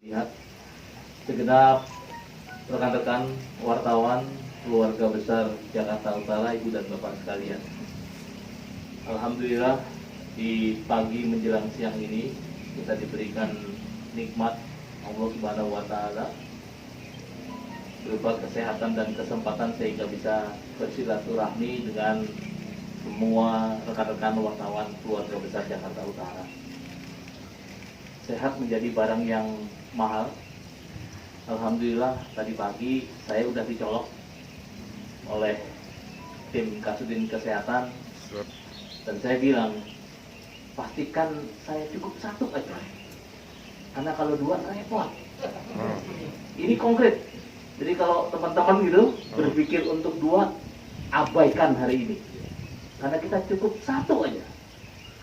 Lihat segenap rekan-rekan wartawan keluarga besar Jakarta Utara, Ibu dan Bapak sekalian. Alhamdulillah di pagi menjelang siang ini kita diberikan nikmat Allah Subhanahu wa taala berupa kesehatan dan kesempatan sehingga bisa bersilaturahmi dengan semua rekan-rekan wartawan keluarga besar Jakarta Utara. Sehat menjadi barang yang mahal. Alhamdulillah tadi pagi saya udah dicolok oleh tim Kasudin Kesehatan dan saya bilang pastikan saya cukup satu aja karena kalau dua repot. Ini konkret. Jadi kalau teman-teman gitu berpikir untuk dua, abaikan hari ini karena kita cukup satu aja.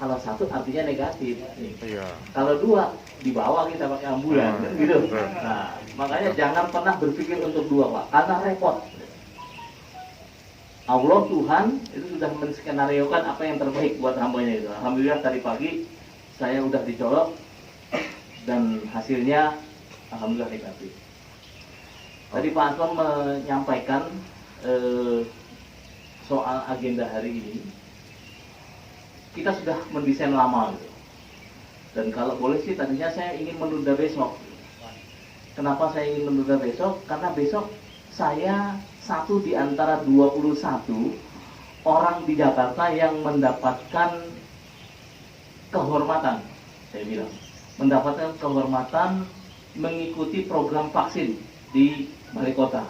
Kalau satu artinya negatif. Iya. Kalau dua dibawa kita pakai ambulan, gitu. Nah, makanya jangan pernah berpikir untuk dua, Pak, karena repot. Allah Tuhan itu sudah menskenariokan apa yang terbaik buat hambanya itu. Alhamdulillah tadi pagi saya udah dicolok dan hasilnya alhamdulillah negatif. Tadi Pak Anton menyampaikan soal agenda hari ini. Kita sudah mendesain lama gitu. Dan kalau boleh sih tadinya saya ingin menunda besok. Kenapa saya ingin menunda besok? Karena besok saya satu di antara 21 orang di Jakarta yang mendapatkan kehormatan, saya bilang, mendapatkan kehormatan mengikuti program vaksin di Balai Kota.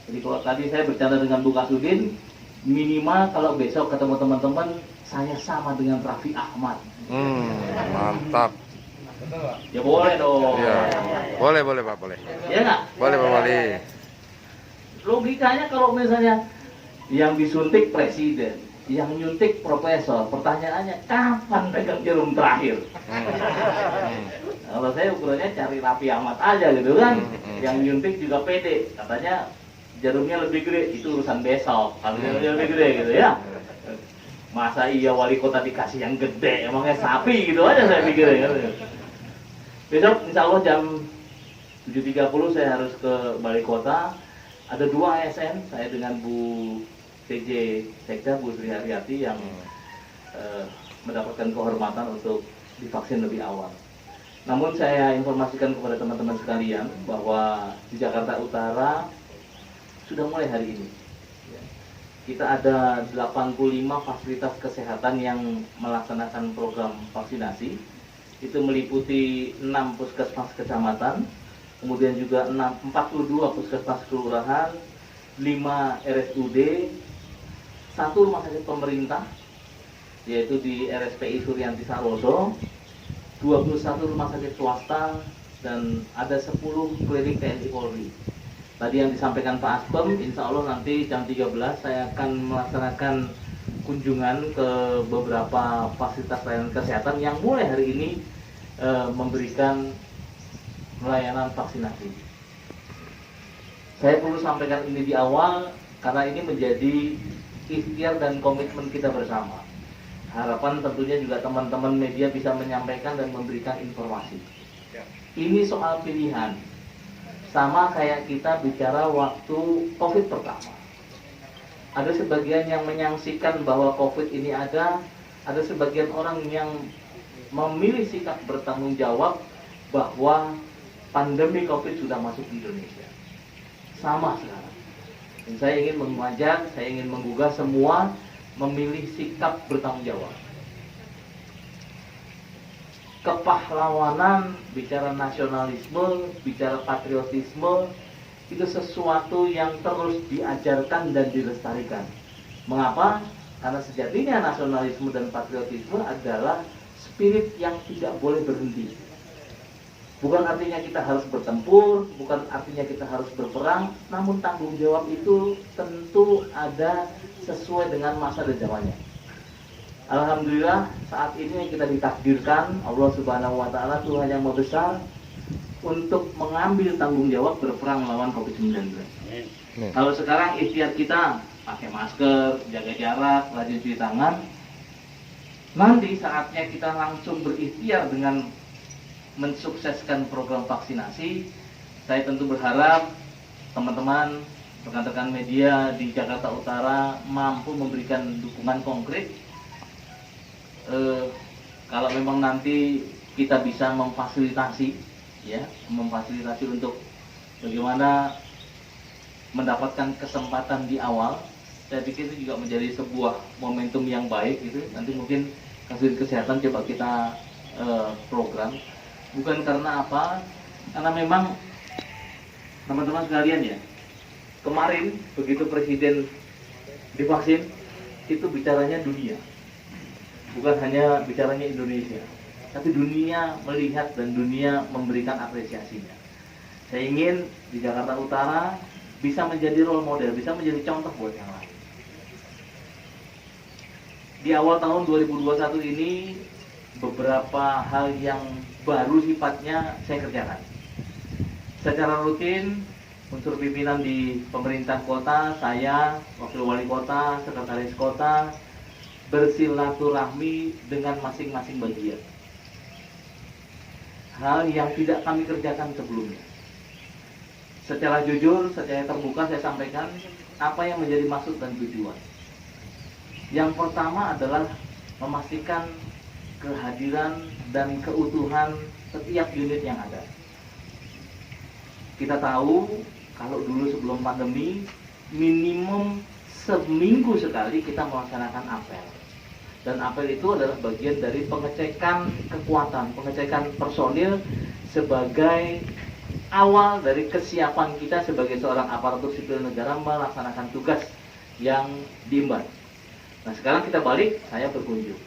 Jadi kalau tadi saya bercanda dengan Bu Kasudin, minimal kalau besok ketemu teman-teman saya sama dengan Raffi Ahmad. Mantap. Ya boleh dong. Ya. Boleh Pak, boleh. Ya nggak? Boleh Pak Wali. Logikanya kalau misalnya yang disuntik presiden, yang nyuntik profesor, pertanyaannya kapan pegang jarum terakhir? Kalau saya ukurannya cari Raffi Ahmad aja gitu kan. Yang nyuntik juga pede, katanya jarumnya lebih gede, itu urusan besok. Kalau jarumnya lebih gede gitu ya. Masa iya wali kota dikasih yang gede, emangnya sapi gitu aja saya pikir ya. Besok insya Allah jam 7.30 saya harus ke Balai Kota. Ada 2 ASN, saya dengan Bu TJ Sekda, Bu Sri Haryati yang mendapatkan kehormatan untuk divaksin lebih awal. Namun saya informasikan kepada teman-teman sekalian bahwa di Jakarta Utara sudah mulai hari ini. Kita ada 85 fasilitas kesehatan yang melaksanakan program vaksinasi. Itu meliputi 6 puskesmas kecamatan, kemudian juga 42 puskesmas kelurahan, 5 RSUD, 1 rumah sakit pemerintah, yaitu di RSPI Suryanti Saroso, 21 rumah sakit swasta, dan ada 10 klinik TNI Polri. Tadi yang disampaikan Pak Aspem, insya Allah nanti jam 13 saya akan melaksanakan kunjungan ke beberapa fasilitas layanan kesehatan yang mulai hari ini memberikan layanan vaksinasi. Saya perlu sampaikan ini di awal karena ini menjadi ikhtiar dan komitmen kita bersama. Harapan tentunya juga teman-teman media bisa menyampaikan dan memberikan informasi. Ini soal pilihan. Sama kayak kita bicara waktu COVID pertama. Ada sebagian yang menyaksikan bahwa COVID ini ada sebagian orang yang memilih sikap bertanggung jawab bahwa pandemi COVID sudah masuk di Indonesia. Sama sekarang. Dan saya ingin mengajak, saya ingin menggugah semua memilih sikap bertanggung jawab. Kepahlawanan, bicara nasionalisme, bicara patriotisme, itu sesuatu yang terus diajarkan dan dilestarikan. Mengapa? Karena sejatinya nasionalisme dan patriotisme adalah spirit yang tidak boleh berhenti. Bukan artinya kita harus bertempur, bukan artinya kita harus berperang, namun tanggung jawab itu tentu ada sesuai dengan masa dan zamannya. Alhamdulillah saat ini kita ditakdirkan Allah Subhanahu wa taala, Tuhan yang Maha Besar, untuk mengambil tanggung jawab berperang melawan COVID-19. Kalau sekarang ikhtiar kita pakai masker, jaga jarak, rajin cuci tangan, nanti saatnya kita langsung berikhtiar dengan mensukseskan program vaksinasi. Saya tentu berharap teman-teman rekan-rekan media di Jakarta Utara mampu memberikan dukungan konkret. Kalau memang nanti kita bisa memfasilitasi, ya, memfasilitasi untuk bagaimana mendapatkan kesempatan di awal, saya pikir itu juga menjadi sebuah momentum yang baik gitu. Nanti mungkin Kasih Kesehatan coba kita program, bukan karena apa, karena memang teman-teman sekalian ya, kemarin begitu presiden divaksin itu bicaranya dunia, bukan hanya bicaranya Indonesia, tapi dunia melihat dan dunia memberikan apresiasinya. Saya ingin di Jakarta Utara bisa menjadi role model, bisa menjadi contoh buat yang lain. Di awal tahun 2021 ini beberapa hal yang baru sifatnya saya kerjakan. Secara rutin, unsur pimpinan di pemerintah kota, saya, wakil wali kota, sekretaris kota, bersilaturahmi dengan masing-masing bagian. Hal yang tidak kami kerjakan sebelumnya. Secara jujur, secara terbuka saya sampaikan apa yang menjadi maksud dan tujuan. Yang pertama adalah memastikan kehadiran dan keutuhan setiap unit yang ada. Kita tahu kalau dulu sebelum pandemi minimum seminggu sekali kita melaksanakan apel. Dan apel itu adalah bagian dari pengecekan kekuatan, pengecekan personil sebagai awal dari kesiapan kita sebagai seorang aparatur sipil negara melaksanakan tugas yang diemban. Nah, sekarang kita balik, saya berkunjung.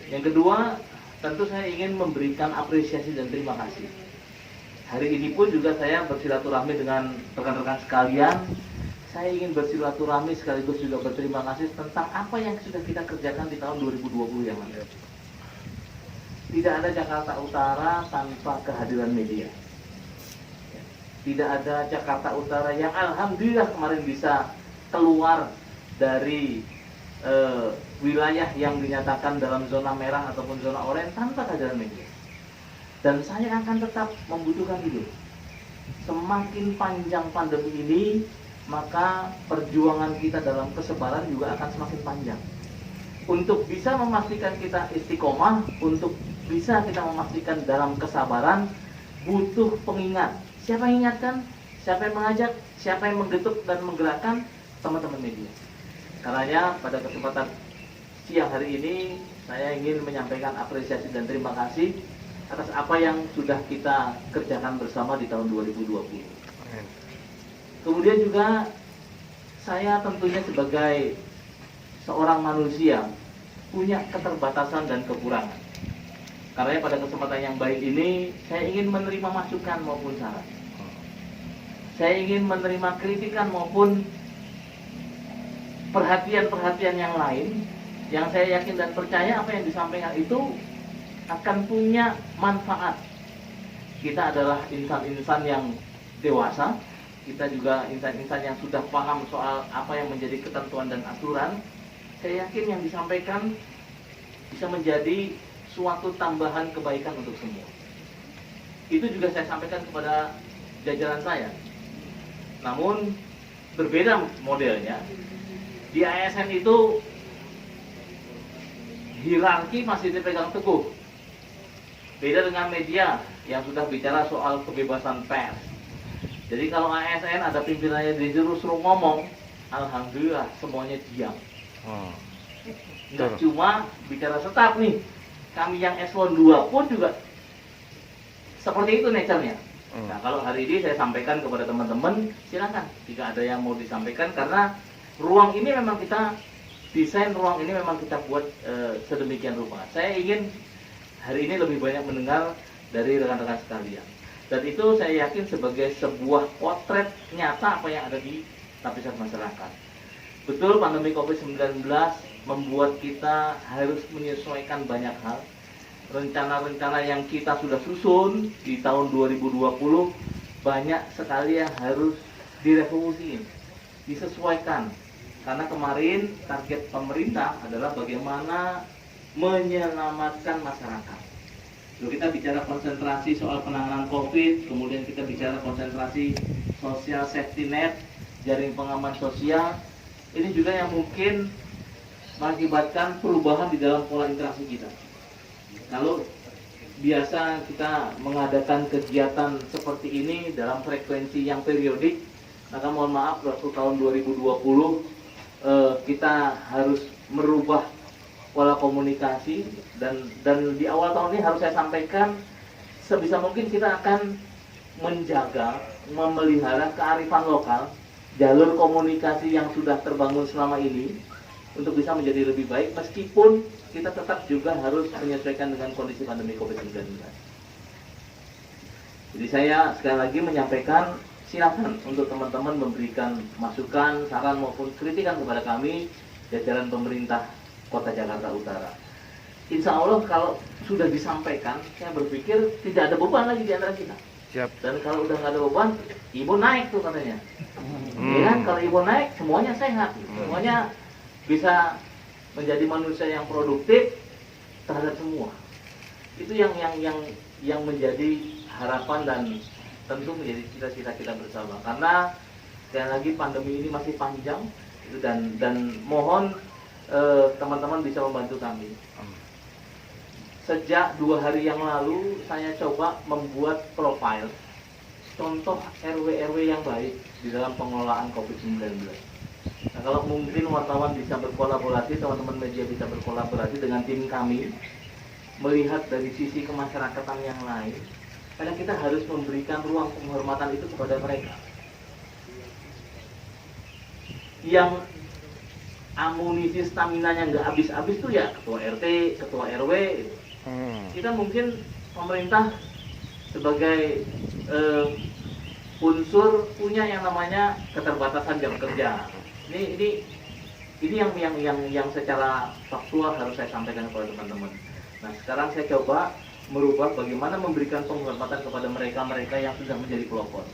Yang kedua, tentu saya ingin memberikan apresiasi dan terima kasih. Hari ini pun juga saya bersilaturahmi dengan rekan-rekan sekalian. Saya ingin bersilaturahmi sekaligus juga berterima kasih tentang apa yang sudah kita kerjakan di tahun 2020 yang lalu. Tidak ada Jakarta Utara tanpa kehadiran media. Tidak ada Jakarta Utara yang alhamdulillah kemarin bisa keluar dari wilayah yang dinyatakan dalam zona merah ataupun zona oranye tanpa kehadiran media. Dan saya akan tetap membutuhkan itu. Semakin panjang pandemi ini, maka perjuangan kita dalam kesabaran juga akan semakin panjang. Untuk bisa memastikan kita istiqomah, untuk bisa kita memastikan dalam kesabaran, butuh pengingat. Siapa yang ingatkan? Siapa yang mengajak? Siapa yang menggetuk dan menggerakkan? Teman-teman media. Karenanya pada kesempatan siang hari ini, saya ingin menyampaikan apresiasi dan terima kasih atas apa yang sudah kita kerjakan bersama di tahun 2020. Kemudian juga saya tentunya sebagai seorang manusia punya keterbatasan dan kekurangan. Karena pada kesempatan yang baik ini saya ingin menerima masukan maupun saran. Saya ingin menerima kritikan maupun perhatian-perhatian yang lain yang saya yakin dan percaya apa yang disampaikan itu akan punya manfaat. Kita adalah insan-insan yang dewasa, kita juga insan-insan yang sudah paham soal apa yang menjadi ketentuan dan aturan. Saya yakin yang disampaikan bisa menjadi suatu tambahan kebaikan untuk semua. Itu juga saya sampaikan kepada jajaran saya. Namun berbeda modelnya. Di ASN itu hierarki masih dipegang teguh. Beda dengan media yang sudah bicara soal kebebasan pers. Jadi kalau ASN ada pimpinannya disuruh ngomong, alhamdulillah semuanya diam. Nggak cuma bicara staf nih, kami yang eselon 2 pun juga seperti itu nature-nya. Nah, kalau hari ini saya sampaikan kepada teman-teman, silakan jika ada yang mau disampaikan, karena ruang ini memang kita desain, ruang ini memang kita buat sedemikian rupa. Saya ingin hari ini lebih banyak mendengar dari rekan-rekan sekalian. Dan itu saya yakin sebagai sebuah potret nyata apa yang ada di lapisan masyarakat. Betul, pandemi COVID-19 membuat kita harus menyesuaikan banyak hal. Rencana-rencana yang kita sudah susun di tahun 2020 banyak sekali yang harus direvolusi, disesuaikan. Karena kemarin target pemerintah adalah bagaimana menyelamatkan masyarakat. Lalu kita bicara konsentrasi soal penanganan COVID, kemudian kita bicara konsentrasi social safety net, jaring pengaman sosial. Ini juga yang mungkin mengakibatkan perubahan di dalam pola interaksi kita. Kalau biasa kita mengadakan kegiatan seperti ini dalam frekuensi yang periodik, maka mohon maaf waktu tahun 2020 kita harus merubah pola komunikasi dan di awal tahun ini harus saya sampaikan sebisa mungkin kita akan menjaga, memelihara kearifan lokal, jalur komunikasi yang sudah terbangun selama ini untuk bisa menjadi lebih baik meskipun kita tetap juga harus menyesuaikan dengan kondisi pandemi COVID-19. Jadi saya sekali lagi menyampaikan silakan untuk teman-teman memberikan masukan, saran maupun kritikan kepada kami jajaran pemerintah Kota Jakarta Utara. Insya Allah kalau sudah disampaikan, saya berpikir tidak ada beban lagi di antara kita. Siap. Dan kalau udah nggak ada beban, ibu naik tuh katanya. Ya kan, kalau ibu naik, semuanya sehat, semuanya bisa menjadi manusia yang produktif terhadap semua. Itu yang menjadi harapan dan tentu menjadi cita-cita kita bersama. Karena sekali lagi pandemi ini masih panjang dan mohon teman-teman bisa membantu kami. Sejak 2 hari yang lalu saya coba membuat profil contoh RW-RW yang baik di dalam pengelolaan COVID-19. Nah, kalau mungkin wartawan bisa berkolaborasi, teman-teman media bisa berkolaborasi dengan tim kami, melihat dari sisi kemasyarakatan yang lain, karena kita harus memberikan ruang penghormatan itu kepada mereka. Yang amunisi staminanya nggak habis-habis tuh ya ketua RT, ketua RW. Kita mungkin pemerintah sebagai unsur punya yang namanya keterbatasan jam kerja. Ini yang secara faktual harus saya sampaikan kepada teman-teman. Nah, sekarang saya coba merubah bagaimana memberikan penghormatan kepada mereka yang sudah menjadi pelopor.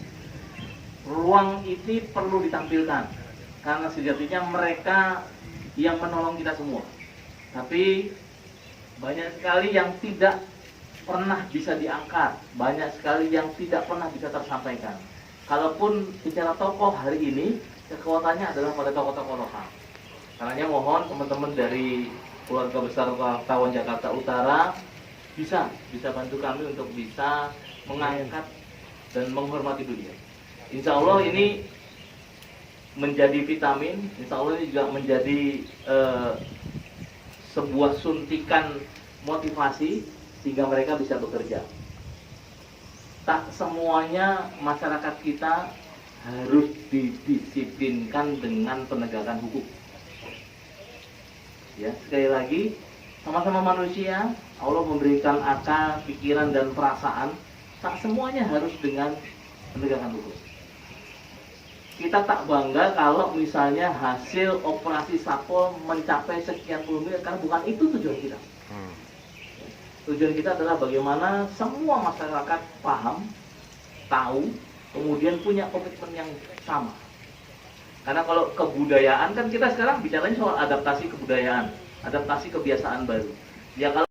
Ruang ini perlu ditampilkan karena sejatinya mereka yang menolong kita semua. Tapi banyak sekali yang tidak pernah bisa diangkat, banyak sekali yang tidak pernah bisa tersampaikan. Kalaupun bicara tokoh hari ini, kekuatannya adalah pada tokoh-tokoh lokal. Karena mohon teman-teman dari keluarga besar wartawan Jakarta Utara bisa bantu kami untuk bisa mengangkat dan menghormati beliau. Insya Allah ini menjadi vitamin, insya Allah ini juga menjadi sebuah suntikan motivasi sehingga mereka bisa bekerja. Tak semuanya masyarakat kita harus didisiplinkan dengan penegakan hukum. Ya, sekali lagi, sama-sama manusia, Allah memberikan akal, pikiran dan perasaan. Tak semuanya harus dengan penegakan hukum. Kita tak bangga kalau misalnya hasil operasi Satpol mencapai sekian puluh miliar, karena bukan itu tujuan kita. Tujuan kita adalah bagaimana semua masyarakat paham, tahu, kemudian punya komitmen yang sama. Karena kalau kebudayaan kan kita sekarang bicaranya soal adaptasi kebudayaan, adaptasi kebiasaan baru. Ya kalau